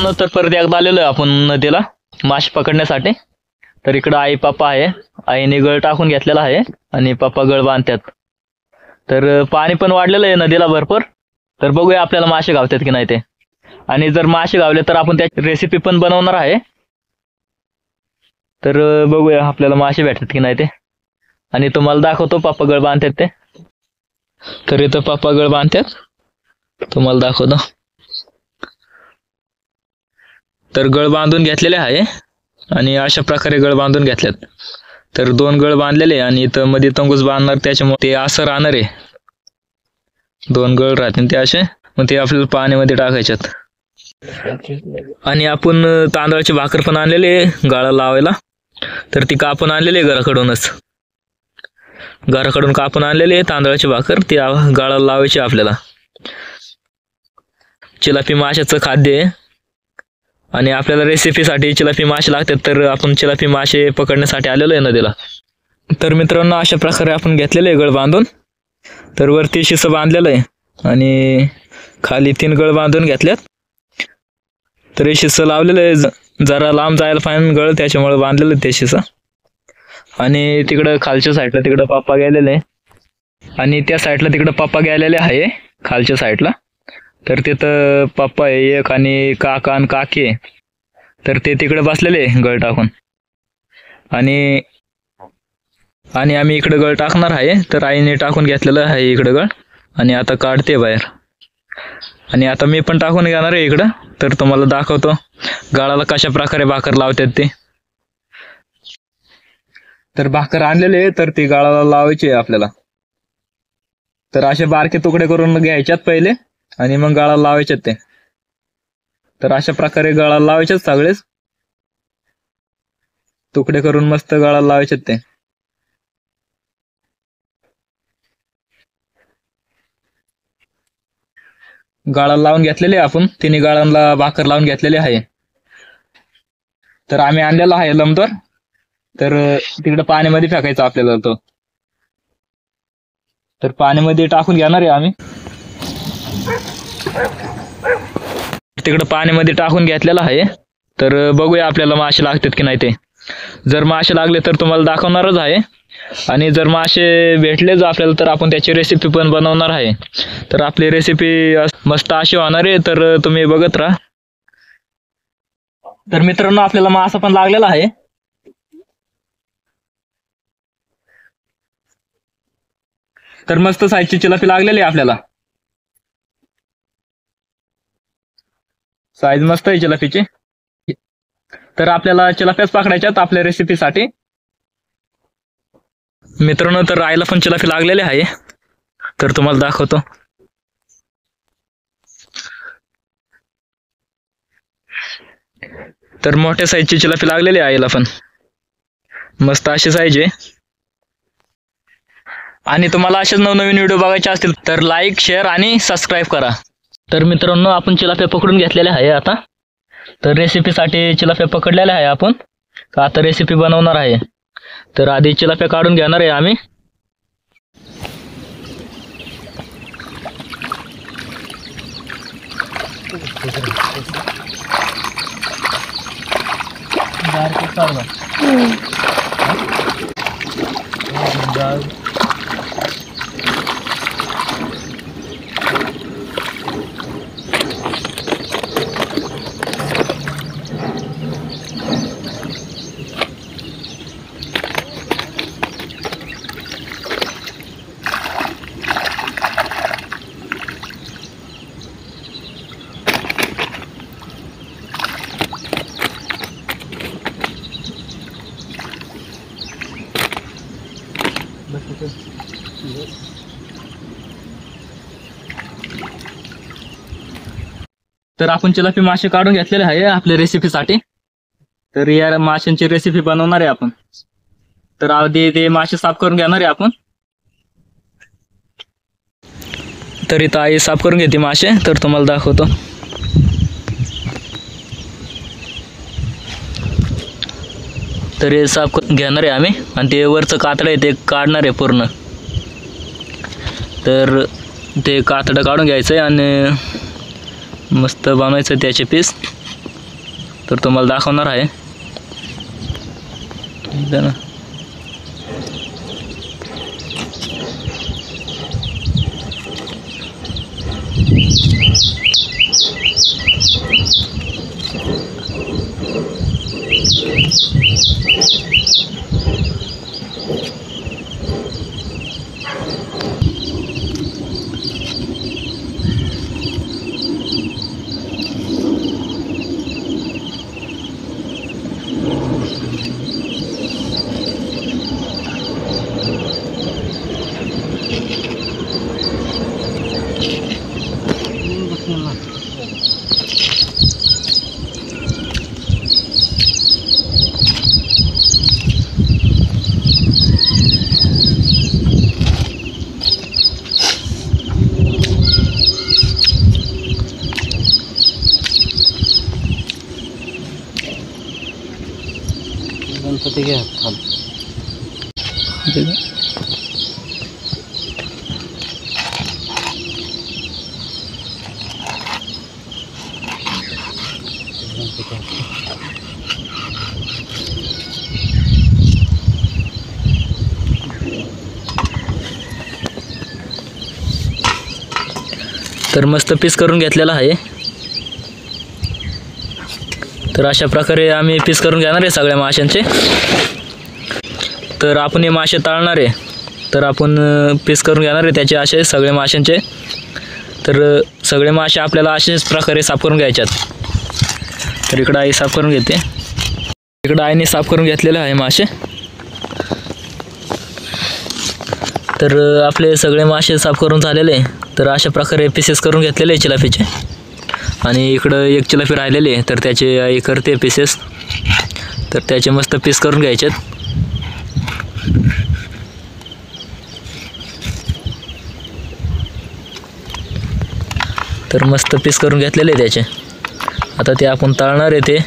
मित्रांनो, तर परत एकदा आलेलो आहे आपण नदीला मासे पकडण्यासाठी. तर इकडं आई पप्पा आहे. आईने गळ टाकून घेतलेला आहे आणि पप्पा गळ बांधतात. तर पाणी पण वाढलेलं आहे नदीला भरपूर. तर बघूया आपल्याला मासे गावतात की नाही ते. आणि जर मासे गावले तर आपण त्याची रेसिपी पण बनवणार आहे. तर बघूया आपल्याला मासे भेटतात की नाही ते. आणि तुम्हाला दाखवतो पप्पा गळ बांधतात ते. तर इथं पप्पा गळ बांधतात, तुम्हाला दाखवतो. तर गळ बांधून घेतलेले आहे आणि अशा प्रकारे गळ बांधून घेतल्यात. तर 2 गळ बांधलेले आणि इथं मध्ये तंगूस बांधणार, त्याच्यामुळे ते असं राहणार आहे. 2 गळ राहतील ते असे, मग ते आपल्याला पाण्यामध्ये टाकायच्यात. आणि आपण तांदळाची भाकर पण आणलेली आहे गाळा लावायला. तर ती कापून आणलेली आहे घराकडूनच. घराकडून कापून आणलेली आहे तांदळाची भाकर, ती गाळाला लावायची आपल्याला. चिलापी माशाचं खाद्य आहे आणि आपल्याला रेसिपीसाठी चिलापी मासे लागतात. तर आपण चिलापी मासे पकडण्यासाठी आलेलो आहे नदीला. तर मित्रांनो, अशा प्रकारे आपण घेतलेले आहे गळ बांधून. तर वरती शिसं बांधलेलं आहे आणि खाली 3 गळ बांधून घेतल्यात. तर हे शिसं लावलेलं आहे, जरा लांब जायला पाहिजे गळ, त्याच्यामुळे बांधलेलं ते शिसं. आणि तिकडं खालच्या साईडला तिकडं पप्पा गेलेले आहे आणि त्या साईडला तिकडं पप्पा गेलेले आहे खालच्या साईडला. तर तिथं पप्पा आहे एक आणि काका आणि काकी आहे. तर ते तिकडे बसलेले गळ टाकून. आणि आम्ही इकडे गळ टाकणार आहे. तर आईने टाकून घेतलेलं आहे इकडे गळ आणि आता काढते बाहेर. आणि आता मी पण टाकून घेणार आहे इकडं. तर तुम्हाला दाखवतो गाळाला कशा प्रकारे भाकर लावतात ते. तर भाकर आणलेले आहे, तर ती गाळाला लावायची आहे आपल्याला. तर असे बारके तुकडे करून घ्यायच्यात पहिले आणि मग गाळाला लावायचे ते. तर अशा प्रकारे गाळाला लावायचे सगळेच तुकडे करून मस्त गाळाला लावायचे ते. गाळाला लावून घेतलेले आपण, तिन्ही गाळांना भाकर लावून घेतलेली आहे. तर आम्ही आणलेला आहे लंबर. तर तिकडे पाण्यामध्ये फेकायचं आपल्याला तो. तर पाण्यामध्ये टाकून घेणार आहे आम्ही. तिकडं पाण्यामध्ये टाकून घेतलेलं आहे. तर बघूया आपल्याला मासे लागतात की नाही ते. जर मासे लागले तर तुम्हाला दाखवणारच आहे. आणि जर मासे भेटलेच आपल्याला तर आपण त्याची रेसिपी पण बनवणार आहे. तर आपली रेसिपी मस्त अशी होणार आहे, तर तुम्ही बघत राहा. तर मित्रांनो, आपल्याला मासा पण लागलेला आहे. तर मस्त साईजची चिलापी लागलेली आहे आपल्याला. साईज मस्त आहे चिलापीची. तर आपल्याला चिलाप्याच पकडायच्यात आपल्या रेसिपीसाठी. मित्रांनो, तर आईला पण चिलापी लागलेली आहे. तर तुम्हाला दाखवतो. तर मोठ्या साईजची चिलापी लागलेली आहे आईला पण. मस्त अशी साईज आहे. आणि तुम्हाला असेच नवनवीन व्हिडिओ बघायचे असतील तर लाईक, शेअर आणि सबस्क्राईब करा. तर मित्रांनो, आपण चिलाप्या पकडून घेतलेल्या आहे आता. तर रेसिपीसाठी चिलाप्या पकडलेल्या आहे आपण. आता रेसिपी बनवणार आहे. तर आधी चिलाप्या काढून घेणार आहे आम्ही. तर आपण चिलापी मासे काढून घेतलेले आहे आपल्या रेसिपीसाठी. तर या माशांची रेसिपी बनवणार आहे आपण. तर आधी ते मासे साफ करून घेणार आहे आपण. तर इथं आई साफ करून घेते मासे. तर तुम्हाला दाखवतो. तर हे साफ करून घेणार आहे आम्ही आणि ते वरचं कातडं आहे ते काढणार आहे पूर्ण. तर ते कातडं काढून घ्यायचं आहे आणि मस्त बनवायचं त्याचे पीस. तर तुम्हाला दाखवणार आहे. इथं ना गणपती घ्या थांब. तर मस्त पीस करून घेतलेला आहे. तर अशा प्रकारे आम्ही पीस करून घेणार आहे सगळ्या माशांचे. तर आपण हे मासे तळणार आहे, तर आपण पीस करून घेणार आहे त्याचे असे सगळे माशांचे. तर सगळे मासे आपल्याला अशाच प्रकारे साफ करून घ्यायच्यात. तर इकडं आई साफ करून घेते. इकडं आईने साफ करून घेतलेले आहे मासे. तर आपले सगळे मासे साफ करून झालेले. तर अशा प्रकारे पीसेस करून घेतलेले आहे चिलापीचे. आणि इकडं एक चिलापी राहिलेली आहे, तर त्याचे आई करते पीसेस. तर त्याचे मस्त पीस करून घ्यायचे. तर मस्त पीस करून घेतलेले आहे त्याचे. आता ते आपण तळणार आहे ते.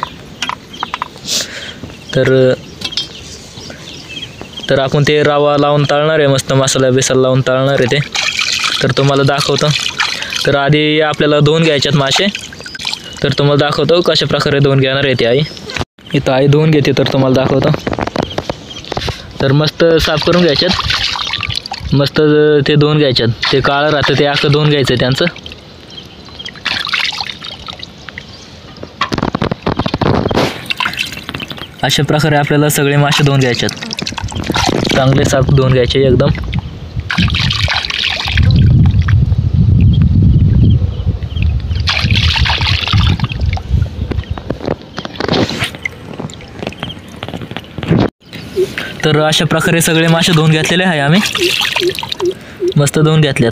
तर आपण ते रवा लावून तळणार आहे, मस्त मसाला बिसाला लावून तळणार आहे ते. तर तुम्हाला दाखवतो. तर आधी आपल्याला धुवून घ्यायच्यात मासे. तर तुम्हाला दाखवतो कशा प्रकारे धुवून घेणार आहे ते आई. इथं आई धुवून घेते, तर तुम्हाला दाखवतो. तर मस्त साफ करून घ्यायच्यात. मस्त ते धुवून घ्यायच्यात. ते काळं राहतं ते अख्खं धुवून घ्यायचं त्यांचं. अशा प्रकारे आपल्याला सगळे मासे धुवून घ्यायच्यात. चांगले साफ धुवून घ्यायचे एकदम. तर अशा प्रकारे सगळे मासे धुवून घेतलेले आहे आम्ही. मस्त धुवून घेतल्यात.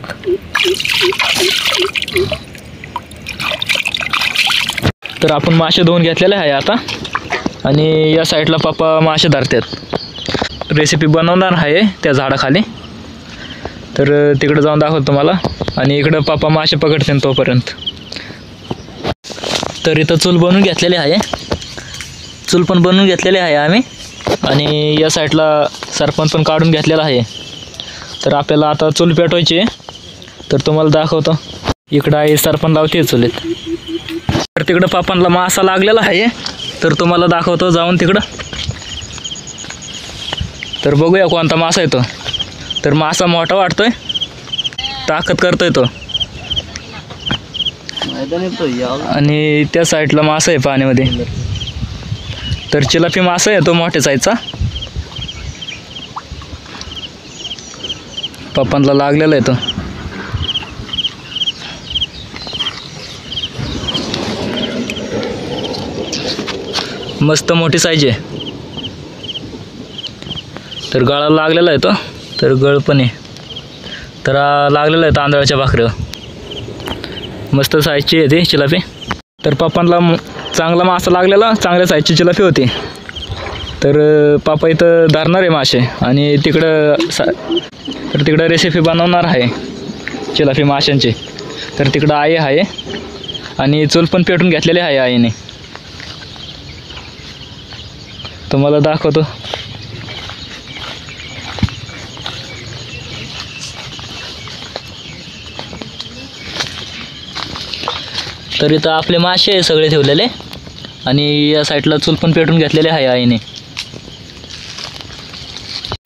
तर आपण मासे धुवून घेतलेले आहे आता. आणि या साईडला पप्पा मासे धरतात. रेसिपी बनवणार आहे त्या झाडाखाली. तर तिकडे जाऊन दाखवतो तुम्हाला. आणि इकडं पप्पा मासे पकडतील तोपर्यंत. तर इथं चूल बनवून घेतलेली आहे. चूल पण बनवून घेतलेली आहे आम्ही. आणि या साईडला सरपण पण काढून घेतलेला आहे. तर आपल्याला आता चूल पेटवायची आहे. तर तुम्हाला दाखवतो. इकडं आहे सरपण लावते चुलीत. तर तिकडं पापांना मासा लागलेला आहे. तर तुम्हाला दाखवतो जाऊन तिकडं. तर बघूया कोणता मासा आहे तो. तर मासा मोठा वाटतोय, ताकद करतोय तो. आणि त्या साईडला मासा आहे पाण्यामध्ये. तर चिलापी मासा आहे तो मोठ्या साईजचा. पप्पांना लागलेला आहे तो. मस्त मोठी साईज आहे. तर गळाला लागलेला आहे तो. तर गळ पण आहे. तर लागलेला आहे तांदळाच्या भाकरीवर. मस्त साईजची आहे ती चिलापी. तर पप्पांना चांगला मासा लागलेला, चांगल्या साईजची चिलापी होती. तर पापा इथं धरणार आहे मासे. आणि तिकडं रेसिपी बनवणार आहे चिलापी माशांची. तर तिकडं आई आहे. आणि चूल पण पेटून घेतलेली आहे आईने. तुम्हाला दाखवतो. तर इथं आपले मासे सगळे ठेवलेले. आणि या साईडला चूल पण पेटून घेतलेली आहे आईने.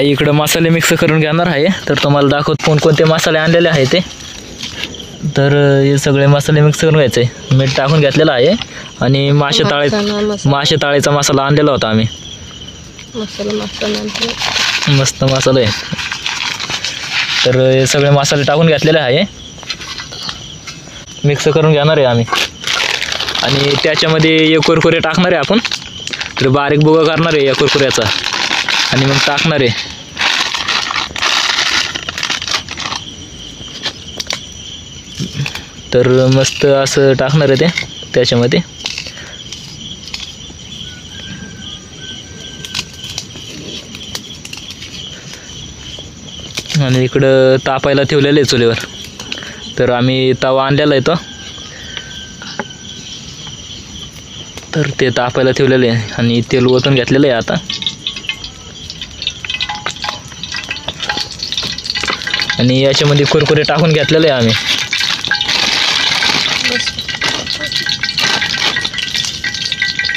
इकडं मसाले मिक्स करून घेणार आहे. तर तुम्हाला दाखवत कोणकोणते मसाले आणलेले आहे ते. तर हे सगळे मसाले मिक्स करून घ्यायचे. मीठ टाकून घेतलेलं आहे आणि मासे ताळेचा मसाला आणलेला होता आम्ही. मस्त मसाला आहे. तर हे सगळे मसाले टाकून घेतलेले आहे. मिक्स करून घेणार आहे आम्ही. आणि त्याच्यामध्ये एक कुरकुरे टाकणार आहे आपण. तर बारीक बुगा करणार आहे या कुरकुऱ्याचा आणि मग टाकणार आहे. तर मस्त असं टाकणार आहे ते त्याच्यामध्ये. आणि इकडं तापायला ठेवलेलं आहे चुलीवर. तर आम्ही तवा आणलेला आहे तो. तर ते तापायला ठेवलेलं आहे आणि तेल ओतून घेतलेलं आहे आता. आणि याच्यामध्ये कुरकुरे टाकून घेतलेले आहे आम्ही.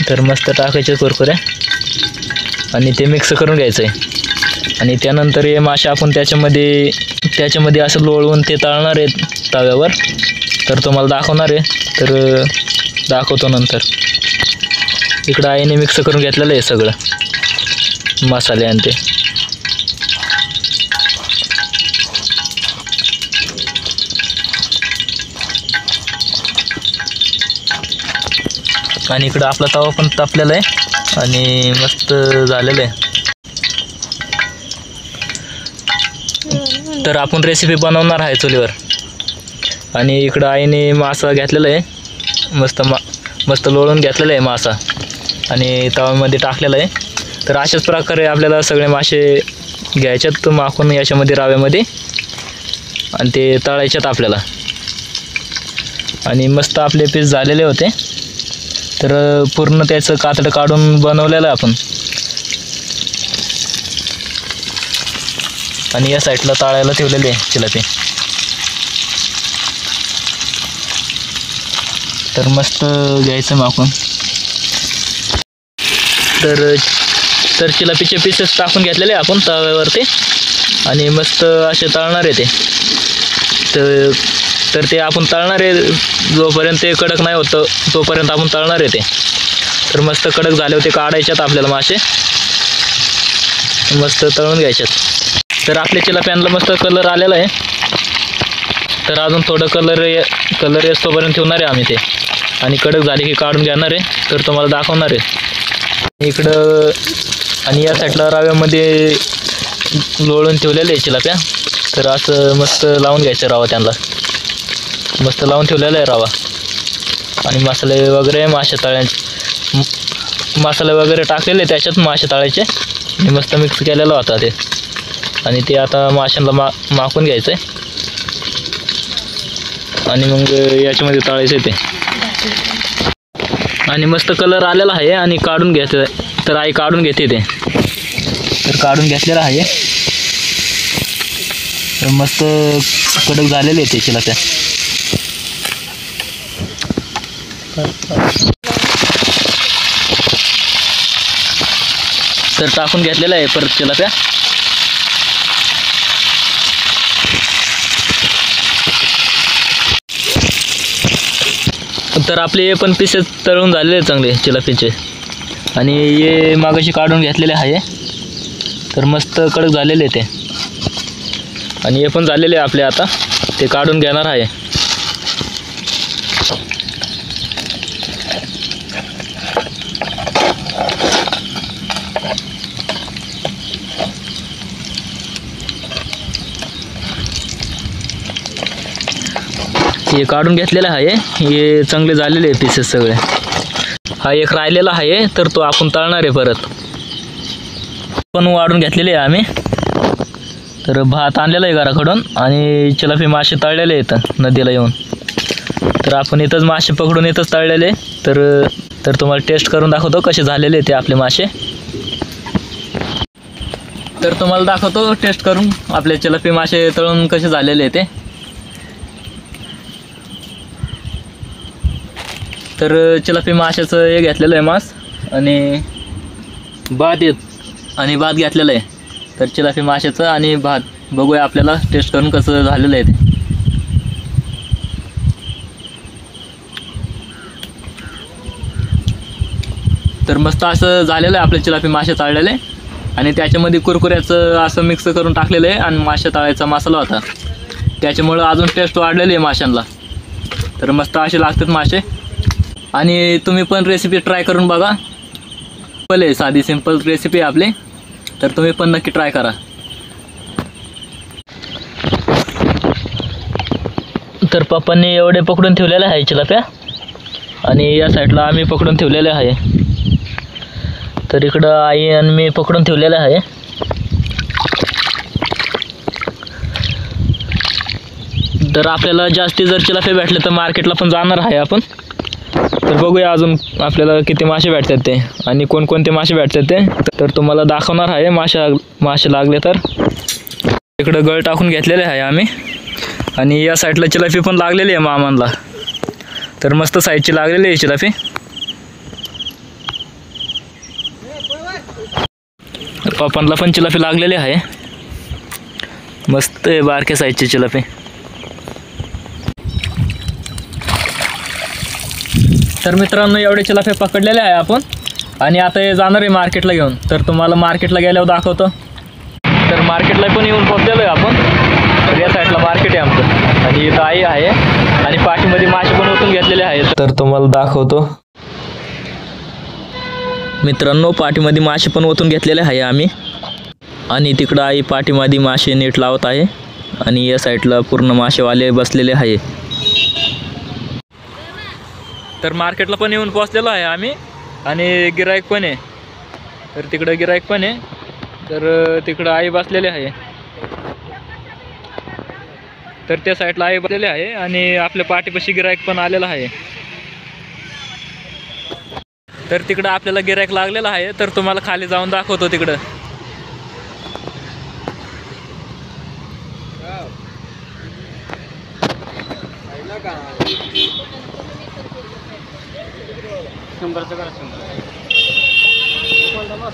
तर मस्त टाकायचे कुरकुरे आणि ते मिक्स करून घ्यायचं आहे. आणि त्यानंतर हे मासे आपण त्याच्यामध्ये असं लोळवून ते तळणार आहेत तव्यावर. तर तुम्हाला दाखवणार आहे. तर दाखवतो नंतर. इकडं आईने मिक्स करून घेतलेलं आहे सगळं मसाले आणि ते. आणि इकडं आपला तवा पण तापलेला आहे आणि मस्त झालेलं आहे. तर आपण रेसिपी बनवणार आहे चुलीवर. आणि इकडं आईने मासा घेतलेला आहे. मस्त लोळून घेतलेला आहे मासा आणि तव्यामध्ये टाकलेला आहे. तर अशाच प्रकारे आपल्याला सगळे मासे घ्यायच्यात माखून याच्यामध्ये रव्यामध्ये आणि ते तळायच्यात आपल्याला. आणि मस्त आपले पीस झालेले होते. तर पूर्ण त्याचं कातडं काढून बनवलेलं आहे आपण. आणि या साईडला तळायला ठेवलेले आहे जिलेबी. तर मस्त घ्यायचं माकून. तर जिलेबीचे पीसेस टाकून घेतलेले आपण तव्यावरती आणि मस्त असे तळणार आहे ते. तर ते आपण तळणार आहे जोपर्यंत ते कडक नाही होतं तोपर्यंत आपण तळणार आहे ते. तर मस्त कडक झाले होते काढायच्यात आपल्याला मासे. मस्त तळून घ्यायच्यात. तर आपल्या जिलेब्यांना मस्त कलर आलेला आहे. तर अजून थोडं कलर येतोपर्यंत ठेवणार आहे आम्ही ते. आणि कडक झाले की काढून घेणार आहे. तर तुम्हाला दाखवणार आहे इकडं. आणि या साईडला रव्यामध्ये लोळून ठेवलेले आहे जिलेब्या. तर असं मस्त लावून घ्यायचं रवा त्यांना. मस्त लावून ठेवलेला आहे रवा. आणि मसाले वगैरे मासे तळ्यांचे मसाले वगैरे टाकलेले त्याच्यात मासे तळायचे. आणि मस्त मिक्स केलेलं होता ते. आणि ते आता माशांना माखून घ्यायचं आहे. आणि मग याच्यामध्ये तळायचं आहे ते. आणि मस्त कलर आलेला आहे आणि काढून घ्यायचं. तर आई काढून घेते ते. तर काढून घेतलेलं आहे. तर मस्त कडक झालेले आहे ते जिलेब्या. तर टाकून घेतलेलं आहे परत जिलेब्या. तर आपले हे पण पीसेस तळून झालेले चांगले जिलेबीचे. आणि हे मागाशी काढून घेतलेले आहे. तर मस्त कडक झालेले ते. आणि हे पण झालेले आपले आता ते काढून घेणार आहे. हे काढून घेतलेलं आहे. हे चांगले झालेले आहे पीसेस सगळे. हा एक राहिलेला आहे तर तो आपण तळणार आहे परत. पण वाढून घेतलेले आहे आम्ही. तर भात आणलेला आहे घराकडून आणि जिलेबी मासे तळलेले आहेत नदीला येऊन. तर आपण इथंच मासे पकडून इथंच तळलेले. तर तुम्हाला टेस्ट करून दाखवतो कसे झालेले ते आपले मासे. तर तुम्हाला दाखवतो टेस्ट करून आपले जिलेबी मासे तळून कसे झालेले ते. तर चिलापी माशाचं हे घेतलेलं आहे मांस आणि भात घेतलेलं आहे. तर चिलापी माशाचं आणि भात बघूया आपल्याला टेस्ट करून कसं झालेलं आहे ते. तर मस्त असं झालेलं आहे आपले चिलापी मासे तळलेले आणि त्याच्यामध्ये कुरकुऱ्याचं असं मिक्स करून टाकलेलं आहे आणि मासे तळायचा मसाला होता, त्याच्यामुळं अजून टेस्ट वाढलेली आहे माशांना. तर मस्त असे लागतात मासे आणि तुम्ही पण रेसिपी ट्राय करून बघा. सिंपल आहे, साधी सिंपल रेसिपी आहे आपली, तर तुम्ही पण नक्की ट्राय करा. तर पप्पांनी एवढे पकडून ठेवलेले आहे चिलाप्या आणि या साईडला आम्ही पकडून ठेवलेले आहे. तर इकडं आई आणि मी पकडून ठेवलेलं आहे. तर आपल्याला जास्ती जर चिलापे भेटले तर मार्केटला पण जाणार आहे आपण. तर बघूया अजून आपल्याला किती मासे भेटतात ते आणि कोणकोणते मासे भेटतात ते तर तुम्हाला दाखवणार आहे. मासे लागले तर इकडं गळ टाकून घेतलेले आहे आम्ही आणि या साईडला चिलापी पण लागलेली आहे मामांना. तर मस्त साईडची लागलेली आहे चिलापी. पप्पांना पण चिलापी लागलेली आहे, मस्त आहे बारक्या साईजची चिलापी. तर मित्रांनो एवढे चिलापे पकडलेले आहे आपण आणि आता हे जाणार आहे मार्केटला घेऊन. तर तुम्हाला मार्केटला गेल्यावर दाखवतो. तर मार्केटला पण येऊन पोहोचलेलो आहे आपण. तर या साईडला मार्केट आहे आमचं आणि इथं आई आहे आणि पाठीमध्ये मासे पण ओतून घेतलेले आहेत. तर तुम्हाला दाखवतो मित्रांनो, पाठीमध्ये मासे पण ओतून घेतलेले आहे आम्ही आणि तिकडं आई पाठीमध्ये मासे नीट लावत आहे आणि या साईडला पूर्ण मासेवाले बसलेले आहे. तर मार्केटला पण येऊन पोहोचलेलो आहे आम्ही आणि गिराईक पण आहे. तर तिकडं गिराईक पण आहे. तर तिकडं आई बसलेले आहे. तर त्या साईडला आई बसलेले आहे आणि आपल्या पाठीपाशी गिराईक पण आलेला आहे. तर तिकडं आपल्याला गिराईक लागलेला आहे. तर तुम्हाला खाली जाऊन दाखवतो तिकडं.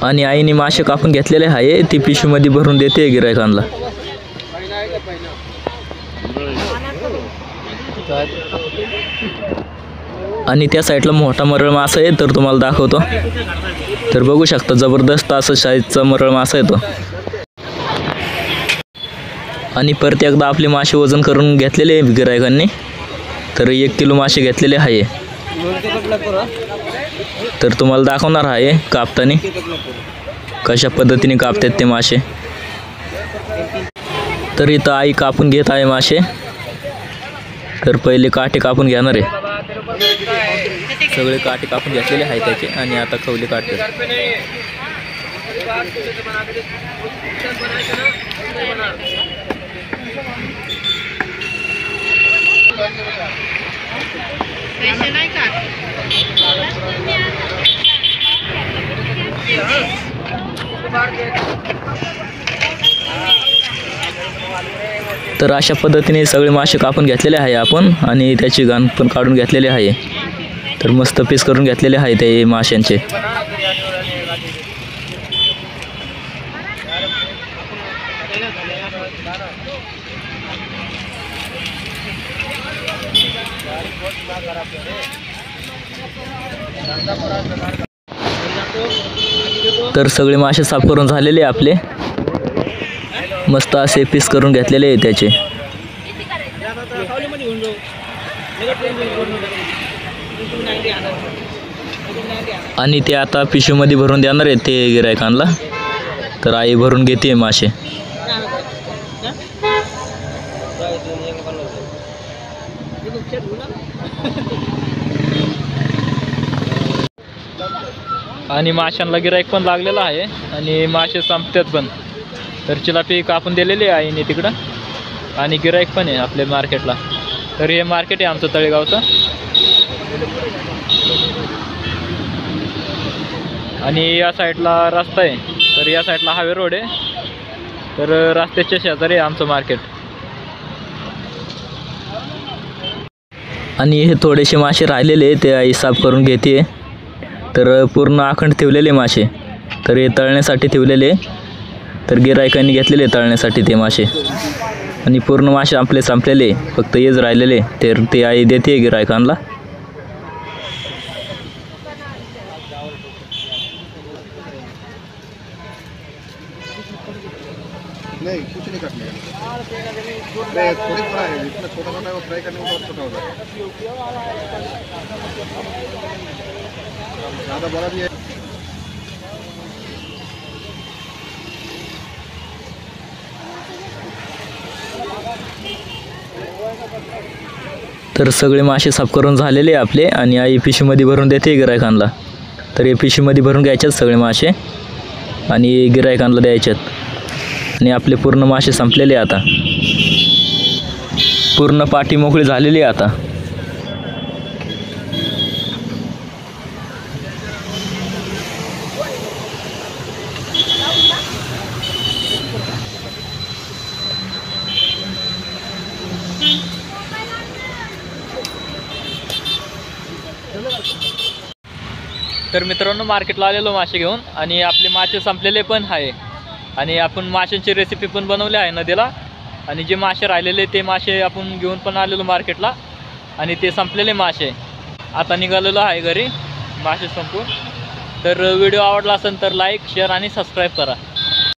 आणि आईने मासे कापून घेतलेले आहे, ती पिशवीमध्ये भरून देते गिरायकांना. आणि त्या साईडला मोठा मरळ मासा आहे, तर तुम्हाला दाखवतो. तर बघू शकता जबरदस्त असं साईजचा मरळ मासा आहे तो. आणि परत एकदा आपले मासे वजन करून घेतलेले गिरायकांनी. तर 1 किलो मासे घेतलेले आहे. तर तुम्हाला दाखवणार आहे कापताना कशा पद्धतीने कापतात ते मासे. तर इथं आई कापून घेत आहे मासे. तर पहिले काटे कापून घेणार आहे. सगळे काटे कापून घेतलेले आहे त्याचे आणि आता खवले काढते. तर अशा पद्धतीने सगळे मासे कापून घेतलेले आहे आपण आणि त्याची घाण पण काढून घेतलेली आहे. तर मस्त पीस करून घेतलेले आहे ते माशांचे. तर सगळे मासे साफ करून झालेले आपले. मस्त असे पीस करून घेतलेले आहे त्याचे. आणि ते आता पिशवीमध्ये भरून देणार आहेत ते गिरायकांना. तर आई भरून घेते मासे. आणि माशांना गिराईक पण लागलेला आहे आणि मासे संपतात पण. तर चिलापी कापून दिलेली आहे आईने तिकडं आणि गिराईक पण आहे आपल्या मार्केटला. तर हे मार्केट आहे आमचं तळेगावचं. आणि या साईडला रस्ता आहे. तर या साईडला हायवे रोड आहे. तर रस्त्याच्या शेजारी आहे आमचं मार्केट. आणि हे थोडेसे मासे राहिलेले ते आई साफ करून घेते. तर पूर्ण अखंड ठेवलेले मासे, तर हे तळण्यासाठी ठेवलेले, तर गिरायकांनी घेतलेले तळण्यासाठी ते मासे. आणि पूर्ण मासे आपले संपलेले, फक्त हेच राहिलेले, तर ते आई देते गिरायकांना. नहीं कुछ नहीं काटने का। अरे थोड़ी बड़ा है, जितना छोटा छोटा है वो फ्राई करने में बहुत छोटा होता है, ज़्यादा बड़ा भी है। तर सगळे मासे साफ करून झालेले आपले आणि आई पिशवीमध्ये भरून देते गिरायकांना. तर हे पिशवीमध्ये भरून घ्यायच्यात सगळे मासे आणि गिरायकांना द्यायच्यात. आणि आपले पूर्ण मासे संपलेले आता, पूर्ण पाठी मोकळी झालेली आता. तर मित्रांनो, मार्केटला आलेलो मासे घेऊन आणि आपले मासे संपलेले पण आहे आणि आपण माशांची रेसिपी पण बनवली आहे नदीला. आणि जे मासे राहिलेले ते मासे आपण घेऊन पण आलेलो मार्केटला आणि ते संपलेले मासे आता निघालेलो आहे घरी मासे संपून. तर व्हिडिओ आवडला असेल तर लाईक, शेअर आणि सबस्क्राईब करा.